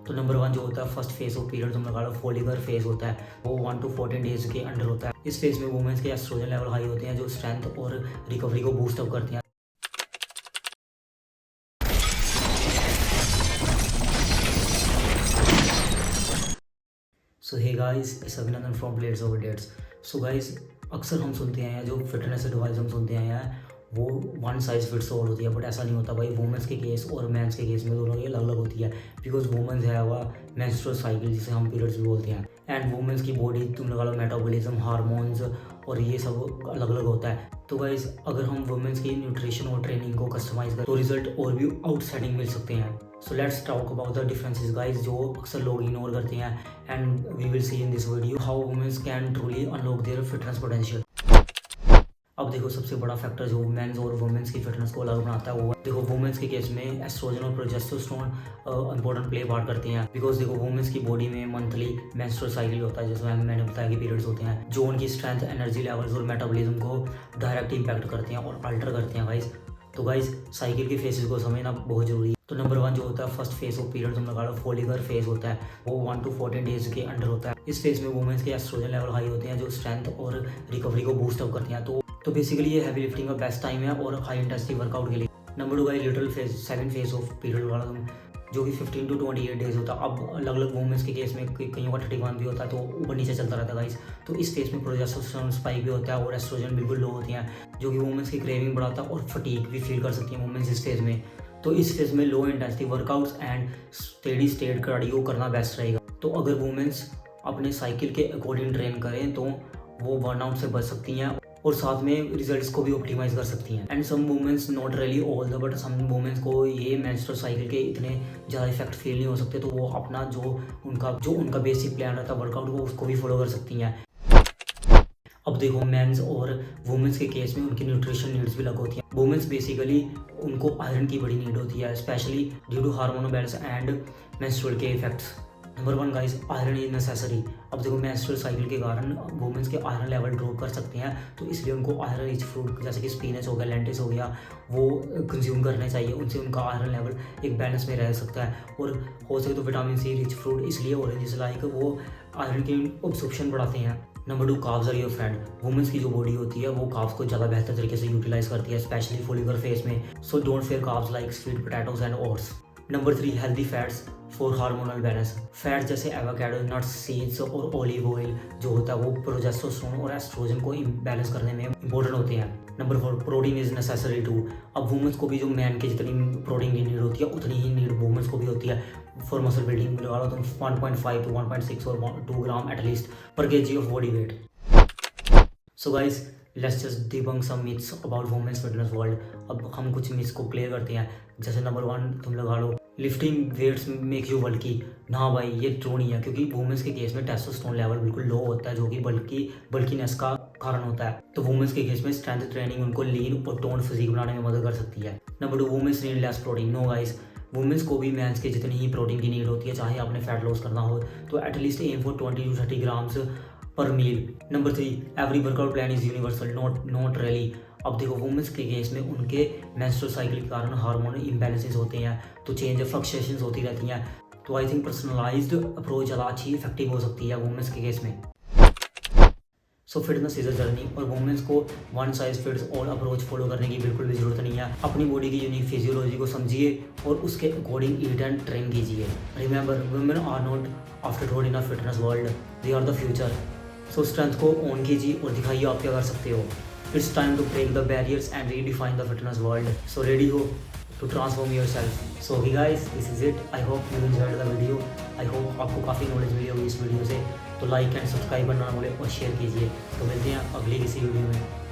तो नंबर 1 जो होता है फर्स्ट फेज ऑफ पीरियड, तुम लगा लो फॉलिकुलर फेज होता है, वो 1 to 14 डेज के अंडर होता है। इस फेज में वुमेन्स के एस्ट्रोजन लेवल हाई होते हैं जो स्ट्रेंथ और रिकवरी को बूस्ट अप करते हैं। So hey guys, it's Abhinandan from plates over dates. So guys, अक्सर हम सुनते हैं जो फिटनेस एडवाइस हम सुनते हैं वो वन साइज फिट्स ऑल होती है, बट ऐसा नहीं होता भाई। वुमेंस के केस और मेंस के केस में दोनों की अलग अलग होती है, बिकॉज वुमेंस है वह मेंस्ट्रुअल साइकिल जिसे हम पीरियड्स भी बोलते हैं, एंड वुमेंस की बॉडी तुम लगा लो मेटाबॉलिज्म, हार्मोन्स और ये सब अलग अलग होता है। तो गाइज, अगर हम वुमेंस की न्यूट्रिशन और ट्रेनिंग को कस्टमाइज करें तो रिजल्ट और भी आउटस्टैंडिंग मिल सकते हैं। So let's talk about the differences guys, जो अक्सर लोग इग्नोर करते हैं, and we will see in this video how womens can truly unlock their fitness potential. अब देखो, सबसे बड़ा फैक्टर जो मेंस और वुमेन्स की फिटनेस को अलग बनाता है वो है, देखो वुमेन्स के केस में एस्ट्रोजन और प्रोजेस्टेरोन इंपॉर्टेंट प्ले पार्ट करते हैं, बिकॉज देखो वुमेन्स की बॉडी में मंथली मेंस्ट्रुअल साइकिल होता है जिसमें मैंने बताया कि पीरियड्स होते हैं जो उनकी स्ट्रेंथ, एनर्जी लेवल्स और मेटाबॉलिज्म को डायरेक्ट इंपैक्ट करते हैं और अल्टर करते हैं गाइस। तो गाइस, साइकिल के फेजेस को समझना बहुत जरूरी है। तो नंबर 1 जो होता है फर्स्ट फेज ऑफ पीरियड, तुम लगा लो फॉलिकुलर फेज होता है, वो 1 to 14 डेज के अंडर होता है। इस फेज में वुमेन्स के एस्ट्रोजन लेवल हाई होते हैं जो स्ट्रेंथ और रिकवरी को बूस्ट अप करते हैं। तो बेसिकली ये हैवी लिफ्टिंग का बेस्ट टाइम है और हाई इंटेंसिटी वर्कआउट के लिए। Number 2 guys, literal phase, second phase of period वाला तुम, जो कि 15 to 28 डेज होता है। अब अलग अलग वुमेन्स के केस में कईयों का 31 भी होता है, तो ऊपर नीचे चलता रहता है गाइस। तो इस फेज में प्रोजेस्टेरोन स्पाइक भी होता है और एस्ट्रोजन बिल्कुल लो होती हैं, जो कि वुमेन्स की क्रेविंग बढ़ाता है और फटीग भी फील कर सकती हैं वुमेन्स इस फेज में। तो इस फेज में low intensity workouts and steady state cardio करना बेस्ट रहेगा। तो अगर वुमेन्स अपने साइकिल के अकॉर्डिंग ट्रेन करें तो वो बर्नआउट से बच सकती हैं और साथ में रिजल्ट्स को भी ऑप्टिमाइज कर सकती हैं। And some womens, not really all the, but some womens को ये मेंस्ट्रुअल साइकिल के इतने ज़्यादा इफेक्ट फील नहीं हो सकते, तो वो अपना जो उनका बेसिक प्लान रहता है वर्कआउट को उसको भी फॉलो कर सकती हैं। अब देखो, मेंस और वुमेन्स के केस में उनकी न्यूट्रिशन नीड्स भी अलग होती हैं। वुमेन्स बेसिकली उनको आयरन की बड़ी नीड होती है, specially due to hormonal balance and menstrual के effects. Number 1 guys, iron is necessary. अब देखो, मेंस्ट्रुअल साइकिल के कारण वुमेन्स के आयरन लेवल ड्रॉप कर सकते हैं, तो इसलिए उनको आयरन रिच फ्रूट जैसे कि स्पिनच हो गया, लेंटिस हो गया, वो कंज्यूम करने चाहिए। उनसे उनका आयरन लेवल एक बैलेंस में रह सकता है। और हो सके तो विटामिन सी रिच फ्रूट, इसलिए ऑरेंज लाइक वो आयरन की ऑब्जॉर्प्शन बढ़ाते हैं। Number 2, carbs are your friend. Womens की जो बॉडी होती है वो कार्ब्स को ज़्यादा बेहतर तरीके से यूटिलाइज करती है, स्पेशली फॉलिकुलर फेज में। So don't fair carbs like sweet potatoes and oats. Number 3, healthy fats for hormonal balance. Fats जैसे एवोकाडो, नट्स, सीड्स और ऑलिव ऑयल जो होता है वो प्रोजेस्टेरोन और एस्ट्रोजन को बैलेंस करने में इंपॉर्टेंट होते हैं। Number 4, protein is necessary too. अब वुमेन्स को भी जो मैन के जितनी प्रोटीन की नीड होती है उतनी ही नीड वुमेन्स को भी होती है फॉर मसल बिल्डिंग। लगा लो तुम 1.5 to 1.6 और 2 gram at least per kg of body weight. So guys, let's just debunk some myths about womens fitness world. अब हम कुछ मिथ्स को क्लियर करते हैं। जैसे नंबर 1 तुम लगा लो लिफ्टिंग वेट्स मेक यू बल्की। ना भाई, ये ट्रू नहीं है, क्योंकि वुमेन्स के केस में टेस्टोस्टेरोन लेवल बिल्कुल लो होता है जो कि बल्कीनेस का कारण होता है। तो वुमेन्स के केस में स्ट्रेंथ ट्रेनिंग उनको लीन और टोन फिजिक बनाने में मदद कर सकती है। Number 2, womens need less protein. No guys, womens को भी मेंस के जितनी ही प्रोटीन की नीड होती है, चाहे आपने फैट लॉस करना हो तो at least aim for 20 to 30 grams per meal. Number 3, every workout plan is universal, not really. अब देखो, वुमेन्स के केस में उनके मेंस्ट्रुअल साइकिल के कारण हार्मोनल इम्बैलेंसेस होते हैं, तो चेंज फ्लक्चुएशंस होती रहती हैं। तो आई थिंक पर्सनलाइज्ड अप्रोच ज़्यादा अच्छी इफेक्टिव हो सकती है वुमेन्स के केस में। सो फिटनेस इज अ जर्नी और वुमेन्स को one size fits all approach follow करने की बिल्कुल भी जरूरत नहीं है। अपनी बॉडी की यूनिक फिजियोलॉजी को समझिए और उसके अकॉर्डिंग ईट एंड ट्रेन कीजिए। Remember, women are not afterthought in a fitness world, they are the future. So strength को ऑन कीजिए और दिखाइए आप क्या कर सकते हो। It's time to break the barriers and redefine the fitness world. So ready हो to transform yourself. So hi guys, this is it. I hope you enjoyed the video. I hope आपको काफ़ी नॉलेज मिली होगी इस video से। तो like and subscribe करना ना भूलें और शेयर कीजिए। तो मिलते हैं अगली किसी वीडियो में।